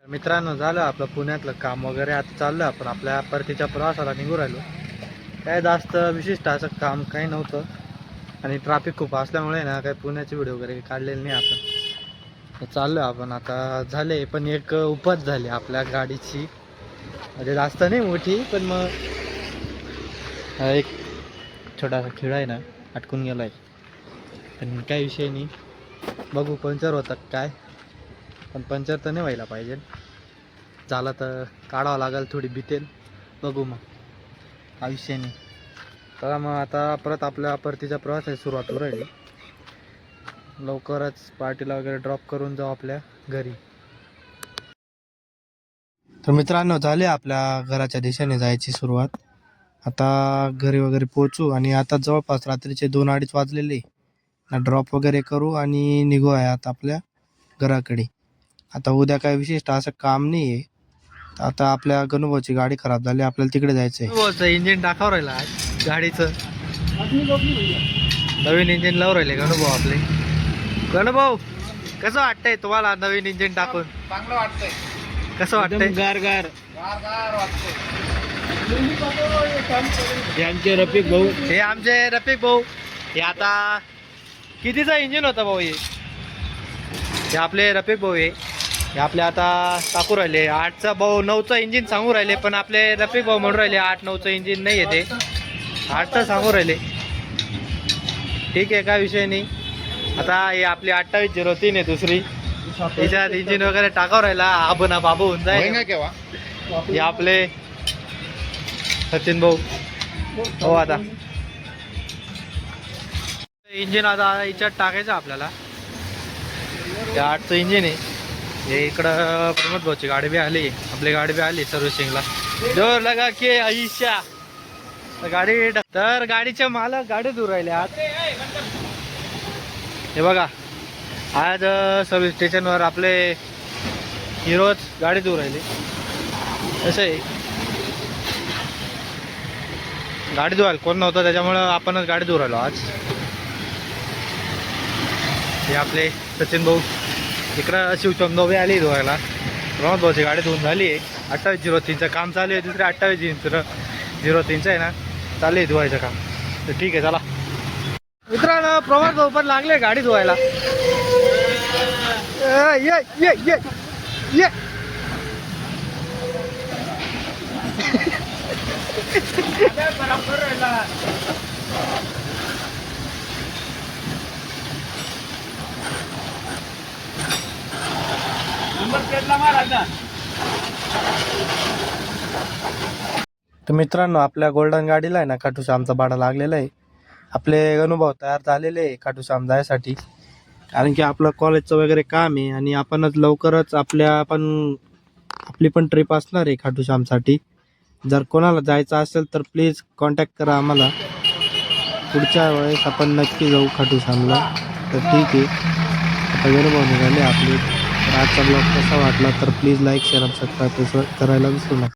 मित्रांनो, झालं आपलं पुण्यातलं काम वगैरे. आता चाललं आपण आपल्या परतीच्या प्रवासाला निघू राहिलो. काय जास्त विशिष्ट असं काम काही नव्हतं आणि ट्रॅफिक खूप असल्यामुळे ना काही पुण्याची व्हिडिओ वगैरे काढलेली नाही आपण. तर चाललो आपण आता. झाले पण एक उपज झाली आपल्या गाडीची, म्हणजे जास्त नाही मोठी, पण मग एक छोटासा खिळा आहे ना, अटकून गेला आहे. पण काही विषय नाही, बघू पंचर होतात काय. पण पंचर तर नाही व्हायला पाहिजे. झालं तर काढावं लागेल, थोडी बितेल, बघू मग, आयुष्य नाही. तर मग आता परत आपल्या परतीच्या प्रवासाची सुरुवात होऊ राहिली. लवकरच पार्टीला वगैरे ड्रॉप करून जाऊ आपल्या घरी. तर मित्रांनो, झाले आपल्या घराच्या दिशेने जायची सुरुवात. आता घरी वगैरे पोहोचू आणि आता जवळपास रात्रीचे 2-2:30 वाजलेले. ड्रॉप वगैरे करू आणि निघू आहे आता आपल्या घराकडे. आता उद्या काय विशिष्ट असं काम नाही आहे. आता आपल्या गणुभाऊची गाडी खराब झाली, आपल्याला तिकडे जायचंय. गणुभाऊचं इंजिन टाकावं राहिलं आज गाडीचं. नवीन इंजिन लावून राहिले गणुभाऊ आपले. गणुभाऊ, कसं वाटतंय तुम्हाला नवीन इंजिन टाकून? चांगलं वाटतंय. कसं वाटतंय? गार गार गार वाटतंय. हे आमचे रफिक भाऊ. हे आमचे रफिक भाऊ. हे आता कितीचं इंजिन होतं भाऊ? हे आपले रफिक भाऊ आहे. हे आपले आता टाकू राहिले 8चा भाऊ, 9चं इंजिन सांगू राहिले, पण आपले रफिक भाऊ म्हणून राहिले 8-9चं इंजिन नाही येते, 8चं सांगू राहिले. ठीक आहे, काय विषय नाही. आता हे आपली 2803 आहे दुसरी, त्याच्यात इंजिन वगैरे टाकावं राहिला. आपण बाबू होऊन जाईल केव्हा. हे आपले सचिन भाऊ. हो, आता इंजिन आता याच्यात टाकायचं आपल्याला. हे 8चं इंजिन आहे. हे इकडं प्रमोद भाऊची गाडी बी आली, आपली गाडी बी आली सर्व्हिसिंगला. जोर लगा के आयुष्या गाडी. तर गाडीचे मालक गाडी दूर राहिले आज. हे बघा, आज सर्व्हिस स्टेशनवर आपले हिरोज गाडी दूर राहिले. असं आहे, गाडी धुवायला कोण नव्हतं, त्याच्यामुळं आपणच गाडी धुवून राहिलो आज. हे आपले सचिन भाऊ. इकडं शिवचंद बी आली धुवायला. प्रमोद भाऊची गाडी धुवून झाली आहे. 2803चं काम चालू आहे. दुसऱ्या 2803चं आहे ना, चालू आहे धुवायचं काम. तर ठीक आहे, चला मित्रांनो. प्रमोद भाऊ पण लागले गाडी धुवायला. ये ये ये ये तर मित्रांनो, आपल्या गोल्डन गाडीला आहे ना खाटूश्यामचा भाडा लागलेला आहे. आपले गणुभाऊ तयार झालेले आहे खाटूश्याम जायसाठी, कारण की आपलं कॉलेजचं वगैरे काम आहे आणि आपणच लवकरच आपली पण ट्रिप असणार आहे खाटूश्यामसाठी. जर कोणाला जायचं असेल तर प्लीज कॉन्टॅक्ट करा आम्हाला. पुढच्या वेळेस आपण नक्की जाऊ खाटूश्यामला. तर ठीक आहे, आता गणुभाऊ निघाले आपले. तर आजचा ब्लॉग कसा वाटला तर प्लीज लाईक, शेअर, सबस्क्राईब करायला विसरू नका.